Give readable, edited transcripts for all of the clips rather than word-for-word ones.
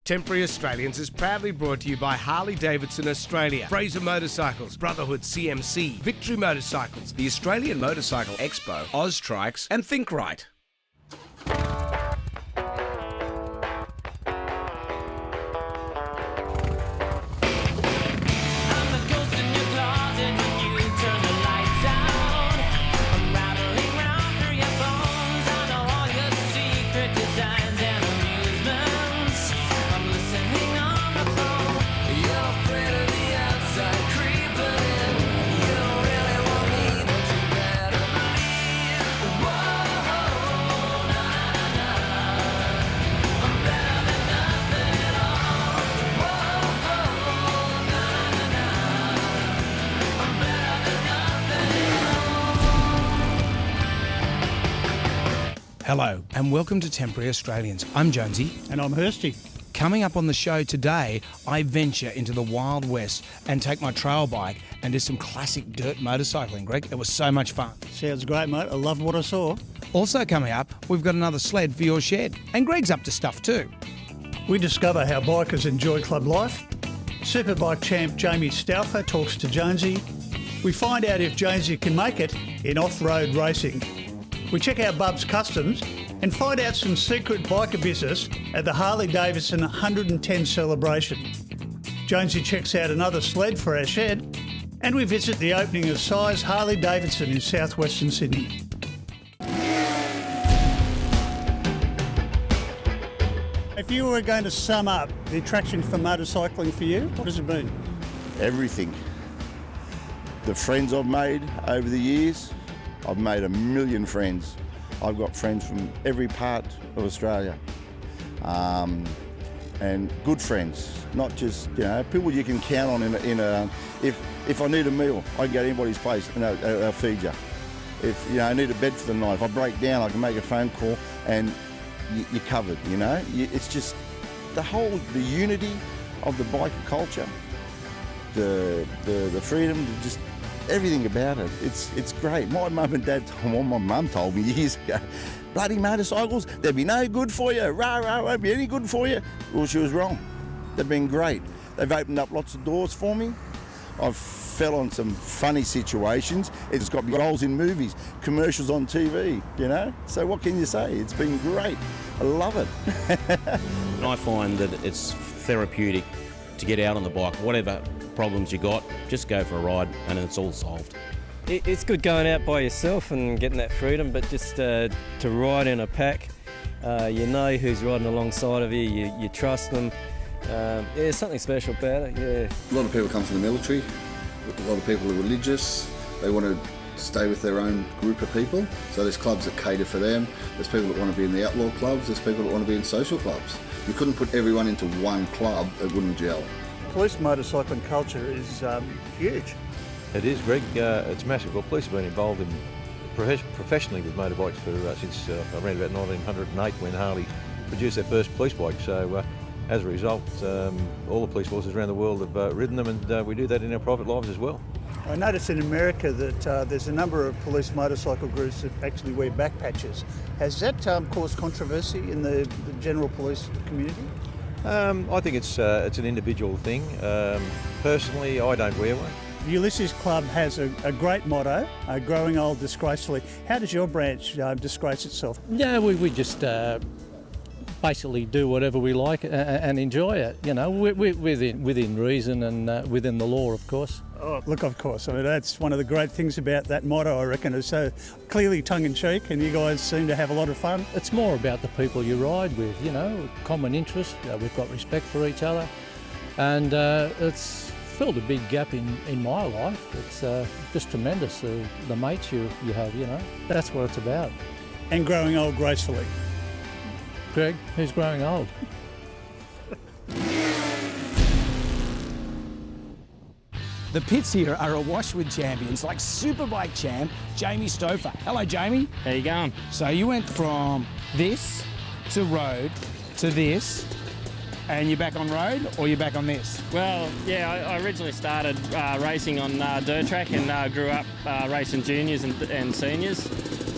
Temporary Australians is proudly brought to you by Harley Davidson Australia, Fraser Motorcycles, Brotherhood CMC, Victory Motorcycles, the Australian Motorcycle Expo, Austrikes and Think Right. Hello and welcome to Temporary Australians. I'm Jonesy. And I'm Hirsty. Coming up on the show today, I venture into the Wild West and take my trail bike and do some classic dirt motorcycling, Greg. It was so much fun. Sounds great, mate. I loved what I saw. Also coming up, we've got another sled for your shed. And Greg's up to stuff too. We discover how bikers enjoy club life. Superbike Champ Jamie Stauffer talks to Jonesy. We find out if Jonesy can make it in off-road racing. We check out Bubs Customs and find out some secret biker business at the Harley Davidson 110 celebration. Jonesy checks out another sled for our shed, and we visit the opening of Size Harley Davidson in southwestern Sydney. If you were going to sum up the attraction for motorcycling for you, what does it mean? Everything. The friends I've made over the years. I've made a million friends. I've got friends from every part of Australia, and good friends, not just people you can count on. If I need a meal, I can go to anybody's place and they'll feed you. If I need a bed for the night, if I break down, I can make a phone call and you're covered. It's just the unity of the biker culture, the freedom, just. Everything about it, it's great. My mum and dad, my mum told me years ago, bloody motorcycles, they'd be no good for you, won't be any good for you. Well, she was wrong. They've been great. They've opened up lots of doors for me. I've fell on some funny situations. It's got roles in movies, commercials on TV, So what can you say? It's been great. I love it. I find that it's therapeutic to get out on the bike, whatever problems you got, just go for a ride and it's all solved. It's good going out by yourself and getting that freedom, but just to ride in a pack, you know who's riding alongside of you, you trust them. There's something special about it, yeah. A lot of people come from the military, a lot of people are religious, they want to stay with their own group of people, so there's clubs that cater for them, there's people that want to be in the outlaw clubs, there's people that want to be in social clubs. You couldn't put everyone into one club, it wouldn't gel. Police motorcycling culture is huge. It is, Greg. It's massive. Well, police have been involved in professionally with motorbikes since around about 1908 when Harley produced their first police bike. So as a result, all the police forces around the world have ridden them, and we do that in our private lives as well. I noticed in America that there's a number of police motorcycle groups that actually wear back patches. Has that caused controversy in the general police community? I think it's an individual thing. Personally, I don't wear one. The Ulysses Club has a great motto, growing old disgracefully. How does your branch disgrace itself? Yeah, we just basically do whatever we like and enjoy it, within reason and within the law, of course. Oh, look, of course. I mean, that's one of the great things about that motto, I reckon. It's so clearly tongue-in-cheek, and you guys seem to have a lot of fun. It's more about the people you ride with, common interest. We've got respect for each other, and it's filled a big gap in my life. It's just tremendous, the mates you have, That's what it's about. And growing old gracefully. Greg, who's growing old? The pits here are awash with champions like Superbike Champ Jamie Stauffer. Hello, Jamie. How you going? So you went from this to road to this, and you're back on road, or you're back on this? Well, yeah, I originally started racing on dirt track and grew up racing juniors and seniors.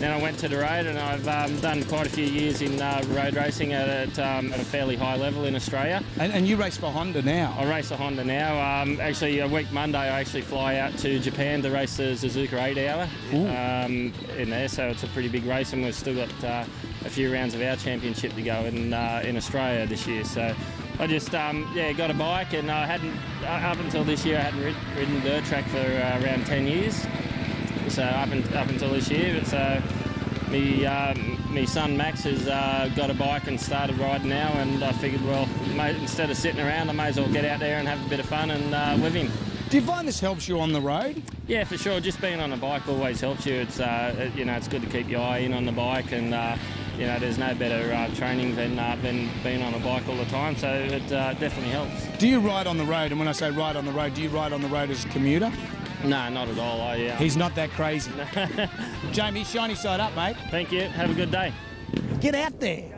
Then I went to the road, and I've done quite a few years in road racing at a fairly high level in Australia. And you race for Honda now? I race a Honda now. Actually, a week Monday, I actually fly out to Japan to race the Suzuki 8 hour in there, so it's a pretty big race, and we've still got a few rounds of our championship to go in Australia this year. So I just got a bike, and I hadn't up until this year I hadn't ridden dirt track for around 10 years. So up until this year, so my son Max has got a bike and started riding now, and I figured, well, instead of sitting around, I may as well get out there and have a bit of fun and with him. Do you find this helps you on the road? Yeah, for sure. Just being on a bike always helps you. It's it's good to keep your eye in on the bike, and there's no better training than being on a bike all the time. So it definitely helps. Do you ride on the road? And when I say ride on the road, do you ride on the road as a commuter? No, not at all. He's not that crazy. Jamie, shiny side up, mate. Thank you. Have a good day. Get out there.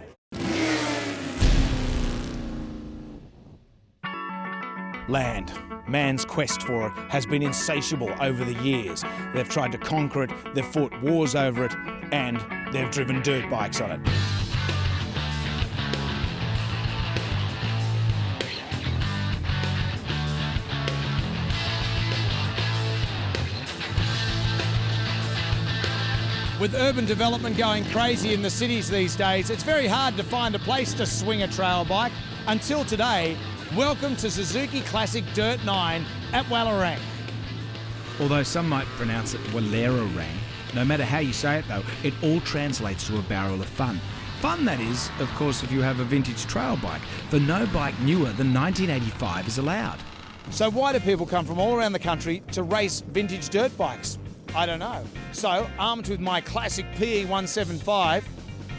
Land. Man's quest for it has been insatiable over the years. They've tried to conquer it, they've fought wars over it, and they've driven dirt bikes on it. With urban development going crazy in the cities these days, it's very hard to find a place to swing a trail bike. Until today, welcome to Suzuki Classic Dirt 9 at Wallarang. Although some might pronounce it Wallarang, no matter how you say it though, it all translates to a barrel of fun. Fun, that is, of course, if you have a vintage trail bike, for no bike newer than 1985 is allowed. So why do people come from all around the country to race vintage dirt bikes? I don't know. So, armed with my classic PE 175,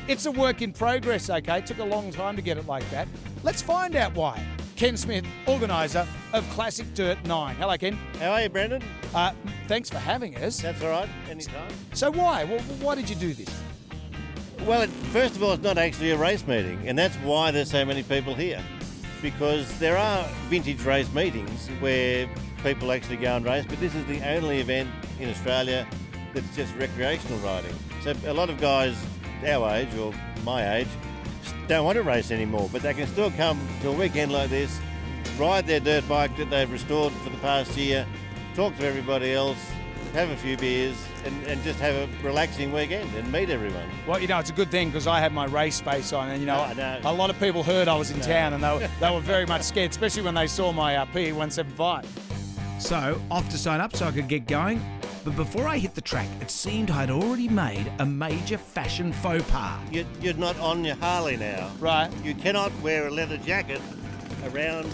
it's a work in progress, okay? It took a long time to get it like that. Let's find out why. Ken Smith, organiser of Classic Dirt 9. Hello, Ken. How are you, Brendan? Thanks for having us. That's all right, anytime. So why? Why did you do this? Well, first of all, it's not actually a race meeting, and that's why there's so many people here. Because there are vintage race meetings where people actually go and race, but this is the only event in Australia that's just recreational riding. So a lot of guys our age, or my age, don't want to race anymore, but they can still come to a weekend like this, ride their dirt bike that they've restored for the past year, talk to everybody else, have a few beers, and just have a relaxing weekend and meet everyone. Well, it's a good thing because I had my race face on, and a lot of people heard I was in town, and they were very much scared, especially when they saw my PE 175. So, off to sign up so I could get going. But before I hit the track, it seemed I'd already made a major fashion faux pas. You're not on your Harley now. Right. You cannot wear a leather jacket around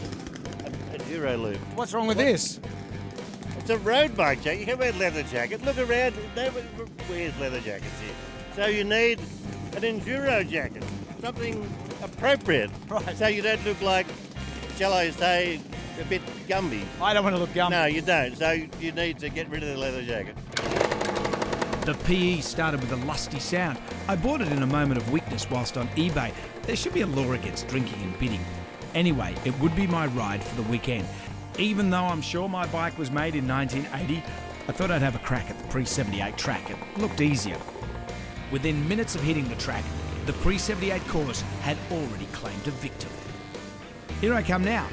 a Duro loop. What's wrong with this? It's a road bike jacket. You can wear a leather jacket. Look around. Nobody wears leather jackets here. So you need an enduro jacket, something appropriate. Right. So you don't look like, shall I say, a bit Gumby. I don't want to look Gumby. No, you don't. So you need to get rid of the leather jacket. The PE started with a lusty sound. I bought it in a moment of weakness whilst on eBay. There should be a law against drinking and bidding. Anyway, it would be my ride for the weekend. Even though I'm sure my bike was made in 1980, I thought I'd have a crack at the pre-78 track. It looked easier. Within minutes of hitting the track, the pre-78 course had already claimed a victim. Here I come now.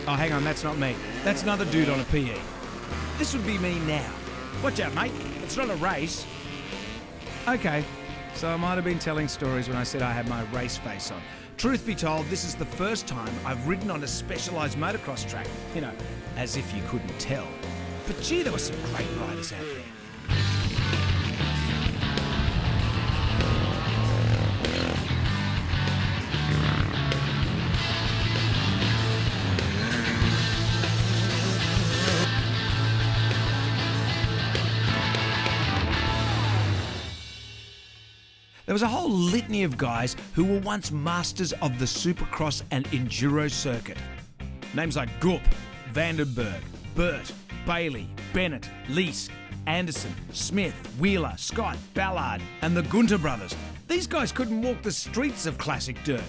Oh, hang on, that's not me. That's another dude on a PE. This would be me now. Watch out, mate. It's not a race. Okay, so I might have been telling stories when I said I had my race face on. Truth be told, this is the first time I've ridden on a specialised motocross track. As if you couldn't tell. But gee, there were some great riders out there. There was a whole litany of guys who were once masters of the supercross and enduro circuit. Names like Gup, Vandenberg, Burt, Bailey, Bennett, Lease, Anderson, Smith, Wheeler, Scott, Ballard, and the Gunter brothers. These guys couldn't walk the streets of classic dirt.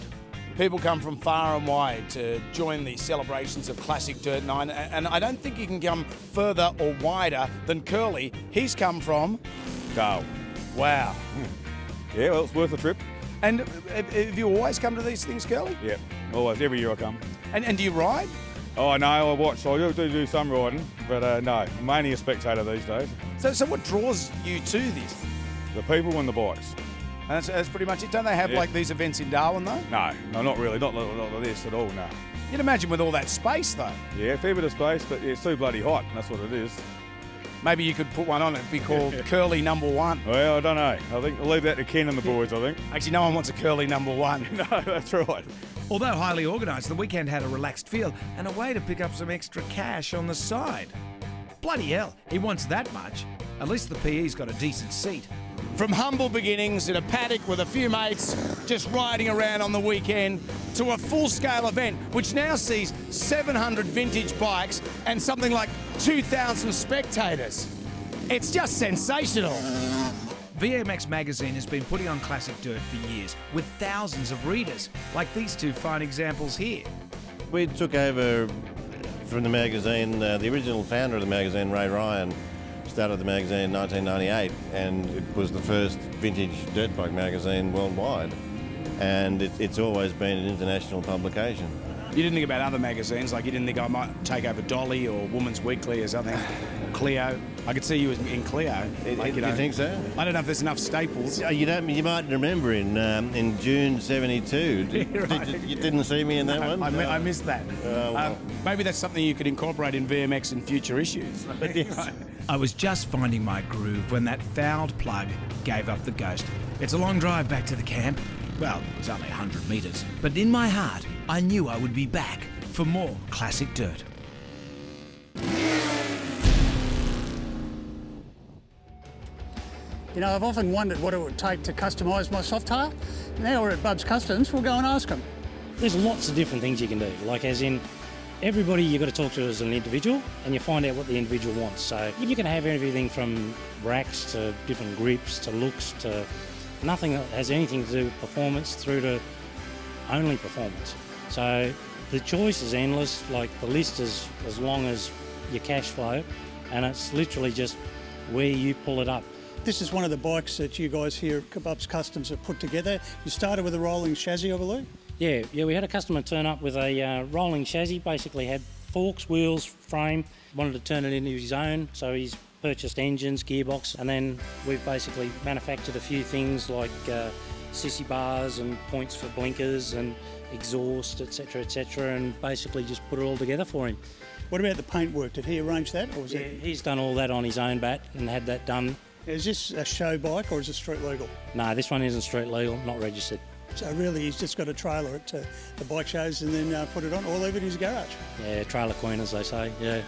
People come from far and wide to join the celebrations of Classic Dirt 9, and I don't think you can come further or wider than Curly. He's come from... Carl. Wow. Yeah, well, it's worth the trip. And have you always come to these things, Curly? Yeah, always. Every year I come. And do you ride? Oh, no, I watch. I do some riding, but no, I'm mainly a spectator these days. So what draws you to this? The people and the bikes. And that's pretty much it. Don't they have like these events in Darwin though? No, not really. Not like this at all, no. You'd imagine with all that space though. Yeah, a fair bit of space, but it's too bloody hot, and that's what it is. Maybe you could put one on, it'd be called Curly Number 1. Well, I don't know. I think I'll leave that to Ken and the boys, I think. Actually, no one wants a Curly Number 1. No, that's right. Although highly organised, the weekend had a relaxed feel and a way to pick up some extra cash on the side. Bloody hell, he wants that much. At least the PE's got a decent seat. From humble beginnings in a paddock with a few mates just riding around on the weekend to a full-scale event which now sees 700 vintage bikes and something like 2,000 spectators. It's just sensational. VMX magazine has been putting on classic dirt for years with thousands of readers, like these two fine examples here. We took over from the magazine, the original founder of the magazine, Ray Ryan, started the magazine in 1998, and it was the first vintage dirt bike magazine worldwide. And it's always been an international publication. You didn't think about other magazines, like you didn't think I might take over Dolly or Woman's Weekly or something, or Clio. I could see you in Clio. You think so? I don't know if there's enough staples. You might remember in June '72. You didn't see me in that one? I missed that. Well. Maybe that's something you could incorporate in VMX in future issues. I was just finding my groove when that fouled plug gave up the ghost. It's a long drive back to the camp. Well, it was only 100 metres. But in my heart, I knew I would be back for more classic dirt. You know, I've often wondered what it would take to customise my Softail. Now we're at Bubs Customs, we'll go and ask them. There's lots of different things you can do, like as in everybody you've got to talk to as an individual and you find out what the individual wants. So you can have everything from racks to different grips to looks to nothing that has anything to do with performance through to only performance. So the choice is endless, like the list is as long as your cash flow, and it's literally just where you pull it up. This is one of the bikes that you guys here at Bubs Customs have put together. You started with a rolling chassis, I believe? Yeah, we had a customer turn up with a rolling chassis, basically had forks, wheels, frame, wanted to turn it into his own, so he's purchased engines, gearbox, and then we've basically manufactured a few things like sissy bars and points for blinkers and exhaust, etc., and basically just put it all together for him. What about the paintwork? Did he arrange that? Or was it... He's done all that on his own bat and had that done. Is this a show bike or is it street legal? No, this one isn't street legal, not registered. So really he's just got to trailer it to the bike shows and then put it on, or leave it in his garage? Yeah, trailer queen as they say, yeah,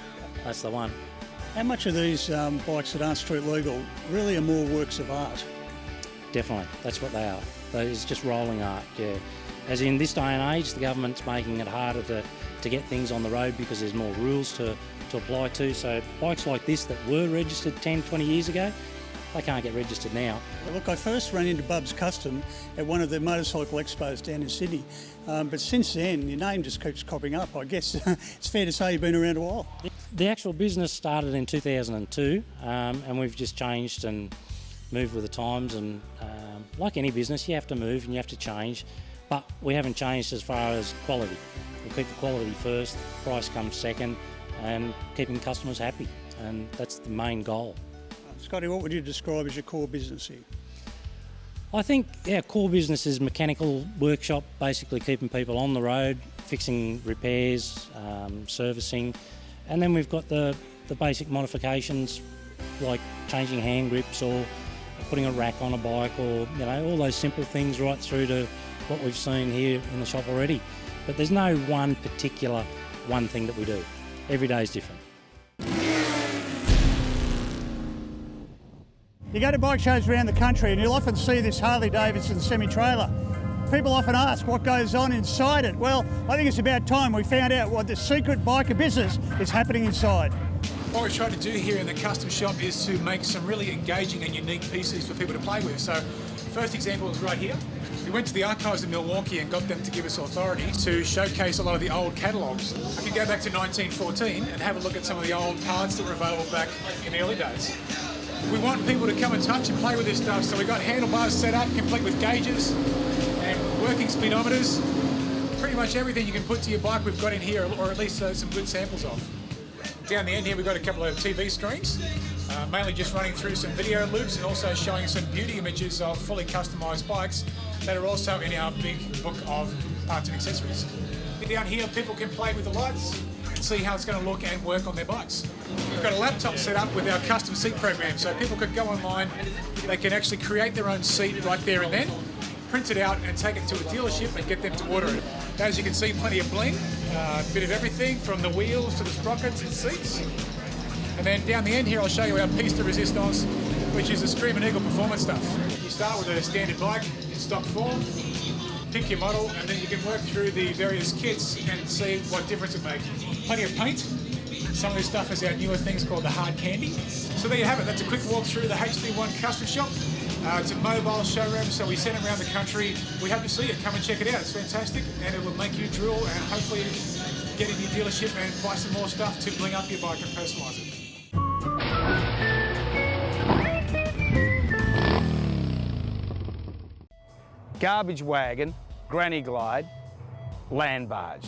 that's the one. How much of these bikes that aren't street legal really are more works of art? Definitely, that's what they are. It's just rolling art, yeah. As in this day and age, the government's making it harder to get things on the road because there's more rules to apply to. So bikes like this that were registered 10, 20 years ago, they can't get registered now. Well, look, I first ran into Bubs Custom at one of the motorcycle expos down in Sydney, but since then your name just keeps cropping up. I guess it's fair to say you've been around a while. The actual business started in 2002 and we've just changed and moved with the times, and like any business you have to move and you have to change, but we haven't changed as far as quality. We'll keep the quality first, price comes second, and keeping customers happy, and that's the main goal. Scotty, what would you describe as your core business here? I think our core business is mechanical workshop, basically keeping people on the road, fixing repairs, servicing, and then we've got the basic modifications like changing hand grips or putting a rack on a bike, or all those simple things right through to what we've seen here in the shop already. But there's no one particular thing that we do. Every day is different. You go to bike shows around the country and you'll often see this Harley Davidson semi-trailer. People often ask what goes on inside it. Well, I think it's about time we found out what the secret biker business is happening inside. What we've tried to do here in the custom shop is to make some really engaging and unique pieces for people to play with. So, first example is right here. We went to the archives in Milwaukee and got them to give us authority to showcase a lot of the old catalogues. I could go back to 1914 and have a look at some of the old parts that were available back in the early days. We want people to come and touch and play with this stuff. So we've got handlebars set up, complete with gauges and working speedometers. Pretty much everything you can put to your bike we've got in here, or at least some good samples of. Down the end here we've got a couple of TV screens, mainly just running through some video loops and also showing some beauty images of fully customised bikes that are also in our big book of parts and accessories. Down here people can play with the lights and see how it's going to look and work on their bikes. We've got a laptop set up with our custom seat program, so people could go online, they can actually create their own seat right there and then, print it out and take it to a dealership and get them to order it. As you can see, plenty of bling, a bit of everything from the wheels to the sprockets and seats. And then down the end here I'll show you our piece de resistance, which is the Screaming Eagle performance stuff. You start with a standard bike in stock form, pick your model, and then you can work through the various kits and see what difference it makes. Plenty of paint. Some of this stuff is our newer things called the hard candy. So there you have it, that's a quick walk through the HD1 custom shop. It's a mobile showroom, so we send it around the country. We hope to see it. Come and check it out. It's fantastic, and it will make you drool and hopefully get in your dealership and buy some more stuff to bling up your bike and personalise it. Garbage wagon, granny glide, land barge.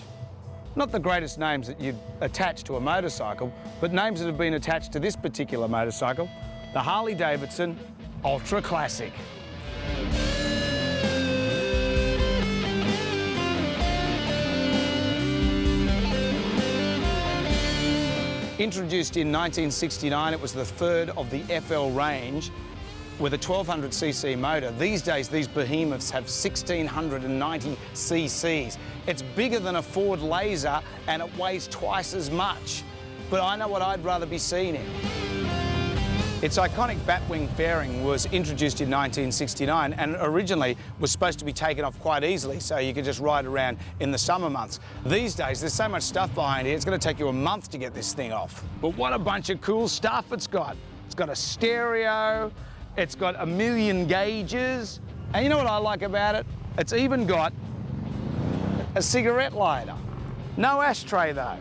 Not the greatest names that you'd attach to a motorcycle, but names that have been attached to this particular motorcycle, the Harley Davidson Ultra Classic. Introduced in 1969, it was the third of the FL range with a 1200cc motor. These days, these behemoths have 1690 cc's. It's bigger than a Ford Laser and it weighs twice as much. But I know what I'd rather be seen in. Its iconic batwing fairing was introduced in 1969 and originally was supposed to be taken off quite easily so you could just ride around in the summer months. These days, there's so much stuff behind here, it's going to take you a month to get this thing off. But what a bunch of cool stuff it's got. It's got a stereo, it's got a million gauges, and you know what I like about it? It's even got a cigarette lighter. No ashtray though.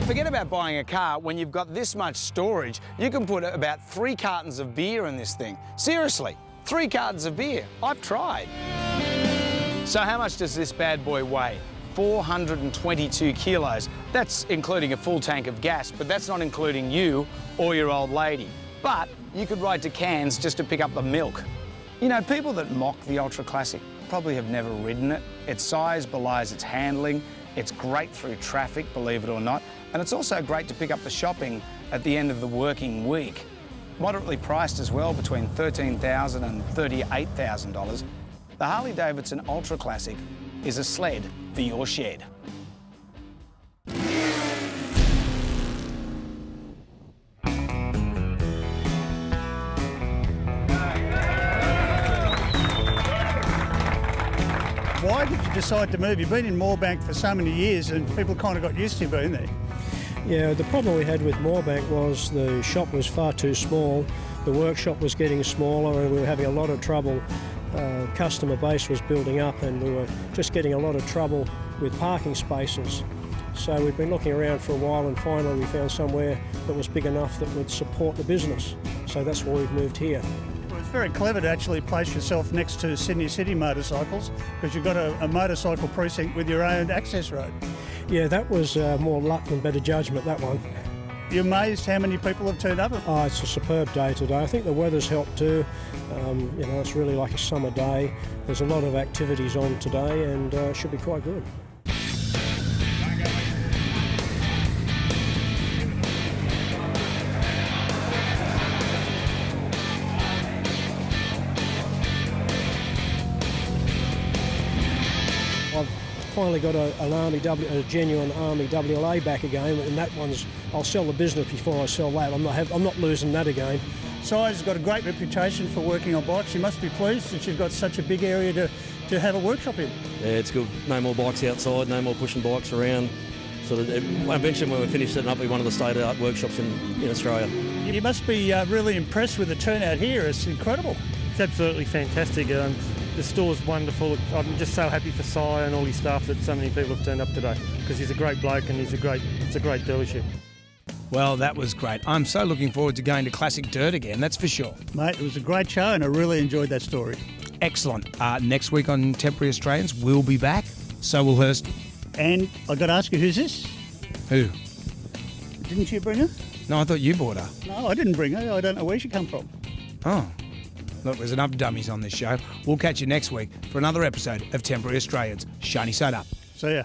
Forget about buying a car. When you've got this much storage, you can put about 3 cartons of beer in this thing. Seriously, 3 cartons of beer. I've tried. So how much does this bad boy weigh? 422 kilos. That's including a full tank of gas, but that's not including you or your old lady. But you could ride to Cairns just to pick up the milk. You know, people that mock the Ultra Classic probably have never ridden it. Its size belies its handling. It's great through traffic, believe it or not. And it's also great to pick up the shopping at the end of the working week. Moderately priced as well, between $13,000 and $38,000. The Harley Davidson Ultra Classic is a sled for your shed. Why did you decide to move? You've been in Moorebank for so many years and people kind of got used to you being there. Yeah, the problem we had with Moorebank was the shop was far too small, the workshop was getting smaller and we were having a lot of trouble. Customer base was building up and we were just getting a lot of trouble with parking spaces. So we've been looking around for a while and finally we found somewhere that was big enough that would support the business. So that's why we've moved here. Well, it's very clever to actually place yourself next to Sydney City motorcycles because you've got a motorcycle precinct with your own access road. Yeah, that was more luck than better judgment, that one. You're amazed how many people have turned up? Oh, it's a superb day today. I think the weather's helped too. You know, it's really like a summer day. There's a lot of activities on today and it should be quite good. I've finally got a genuine Army WLA back again, and that one's, I'll sell the business before I sell that. I'm not losing that again. Si's got a great reputation for working on bikes. You must be pleased that you've got such a big area to have a workshop in. Yeah, it's good. No more bikes outside, no more pushing bikes around. Sort of, eventually when we finish setting up, it'll be one of the state-of-the-art workshops in Australia. You must be really impressed with the turnout here. It's incredible. It's absolutely fantastic. The store's wonderful. I'm just so happy for Si and all his staff that so many people have turned up today because he's a great bloke and it's a great dealership. Well, that was great. I'm so looking forward to going to Classic Dirt again, that's for sure. Mate, it was a great show and I really enjoyed that story. Excellent. Next week on Temporary Australians, we'll be back. So will Hirst. And I got to ask you, who's this? Who? Didn't you bring her? No, I thought you bought her. No, I didn't bring her. I don't know where she come from. Oh. Look, there's enough dummies on this show. We'll catch you next week for another episode of Temporary Australians. Shiny side up. See ya.